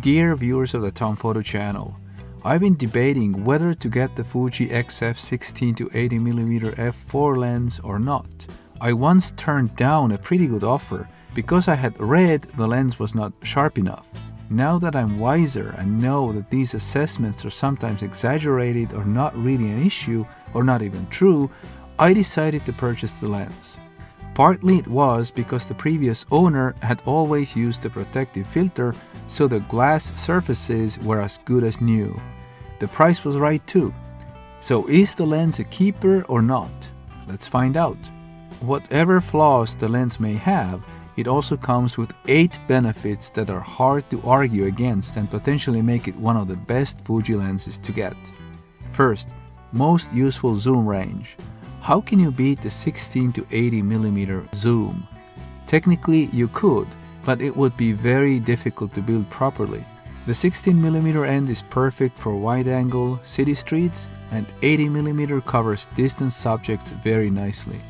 Dear viewers of the Tom Photo channel, I've been debating whether to get the Fuji XF 16-80mm f4 lens or not. I once turned down a pretty good offer because I had read the lens was not sharp enough. Now that I'm wiser and know that these assessments are sometimes exaggerated or not really an issue or not even true, I decided to purchase the lens. Partly it was because the previous owner had always used a protective filter, so the glass surfaces were as good as new. The price was right too. So is the lens a keeper or not? Let's find out. Whatever flaws the lens may have, it also comes with 8 benefits that are hard to argue against and potentially make it one of the best Fuji lenses to get. First, most useful zoom range. How can you beat the 16-80mm zoom? Technically you could, but it would be very difficult to build properly. The 16mm end is perfect for wide-angle city streets, and 80mm covers distant subjects very nicely.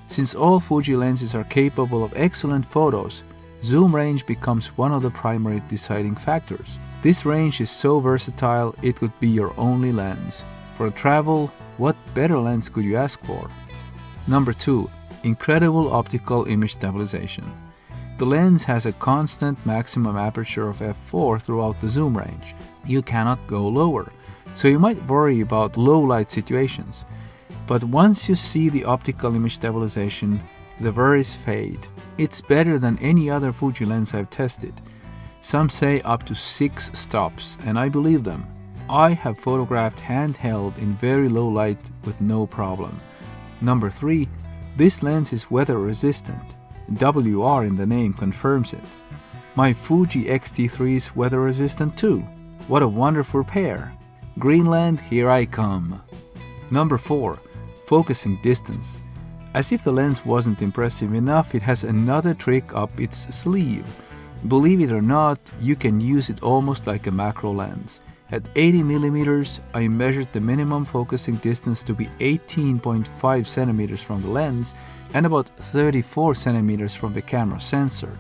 Since all Fuji lenses are capable of excellent photos, zoom range becomes one of the primary deciding factors. This range is so versatile it could be your only lens. For travel, what better lens could you ask for? Number 2. Incredible optical image stabilization. The lens has a constant maximum aperture of f4 throughout the zoom range. You cannot go lower, so you might worry about low light situations. But once you see the optical image stabilization, the worries fade. It's better than any other Fuji lens I've tested. Some say up to 6 stops, and I believe them. I have photographed handheld in very low light with no problem. Number 3. This lens is weather resistant. WR in the name confirms it. My Fuji X-T3 is weather resistant too. What a wonderful pair. Greenland, here I come. Number 4. Focusing distance. As if the lens wasn't impressive enough, it has another trick up its sleeve. Believe it or not, you can use it almost like a macro lens. At 80mm, I measured the minimum focusing distance to be 18.5 cm from the lens and about 34 cm from the camera sensor.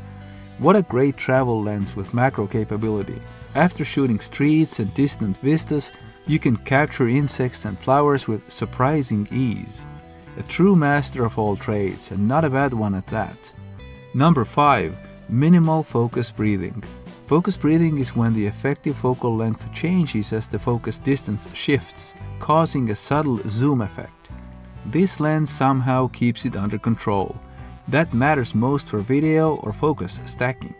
What a great travel lens with macro capability. After shooting streets and distant vistas, you can capture insects and flowers with surprising ease. A true master of all trades, and not a bad one at that. Number 5. Minimal focus breathing. Focus breathing is when the effective focal length changes as the focus distance shifts, causing a subtle zoom effect. This lens somehow keeps it under control. That matters most for video or focus stacking.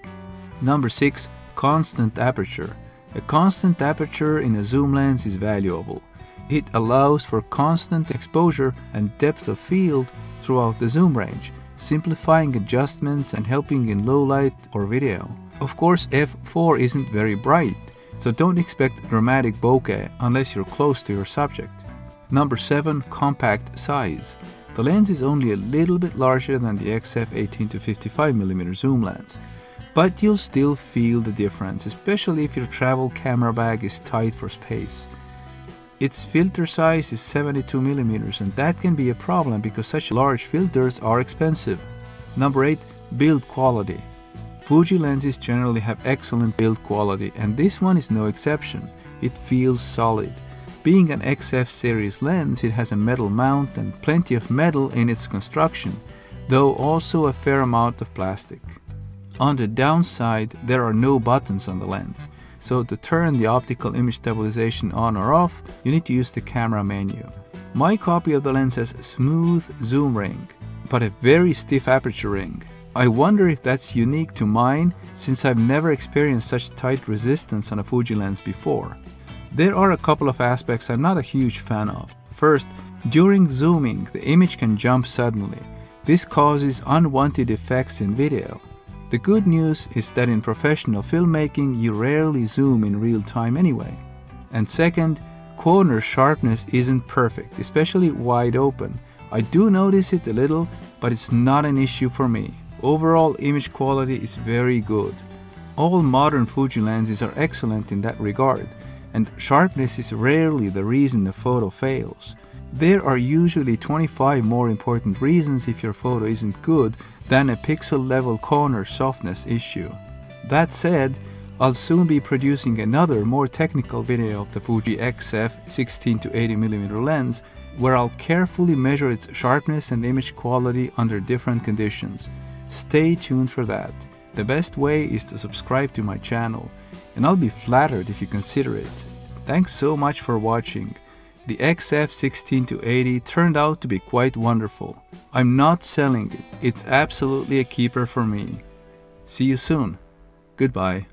Number 6. Constant aperture. A constant aperture in a zoom lens is valuable. It allows for constant exposure and depth of field throughout the zoom range, simplifying adjustments and helping in low light or video. Of course, f4 isn't very bright, so don't expect dramatic bokeh unless you're close to your subject. Number 7. Compact size. The lens is only a little bit larger than the XF 18-55mm zoom lens, but you'll still feel the difference, especially if your travel camera bag is tight for space. Its filter size is 72mm, and that can be a problem because such large filters are expensive. Number 8. Build quality. Fuji lenses generally have excellent build quality, and this one is no exception. It feels solid. Being an XF series lens, it has a metal mount and plenty of metal in its construction, though also a fair amount of plastic. On the downside, there are no buttons on the lens, so to turn the optical image stabilization on or off, you need to use the camera menu. My copy of the lens has a smooth zoom ring, but a very stiff aperture ring. I wonder if that's unique to mine, since I've never experienced such tight resistance on a Fuji lens before. There are a couple of aspects I'm not a huge fan of. First, during zooming, the image can jump suddenly. This causes unwanted effects in video. The good news is that in professional filmmaking, you rarely zoom in real time anyway. And second, corner sharpness isn't perfect, especially wide open. I do notice it a little, but it's not an issue for me. Overall image quality is very good. All modern Fuji lenses are excellent in that regard, and sharpness is rarely the reason a photo fails. There are usually 25 more important reasons if your photo isn't good than a pixel level corner softness issue. That said, I'll soon be producing another more technical video of the Fuji XF 16-80mm lens where I'll carefully measure its sharpness and image quality under different conditions. Stay tuned for that. The best way is to subscribe to my channel, and I'll be flattered if you consider it. Thanks so much for watching. The XF 16-80 turned out to be quite wonderful. I'm not selling it. It's absolutely a keeper for me. See you soon. Goodbye.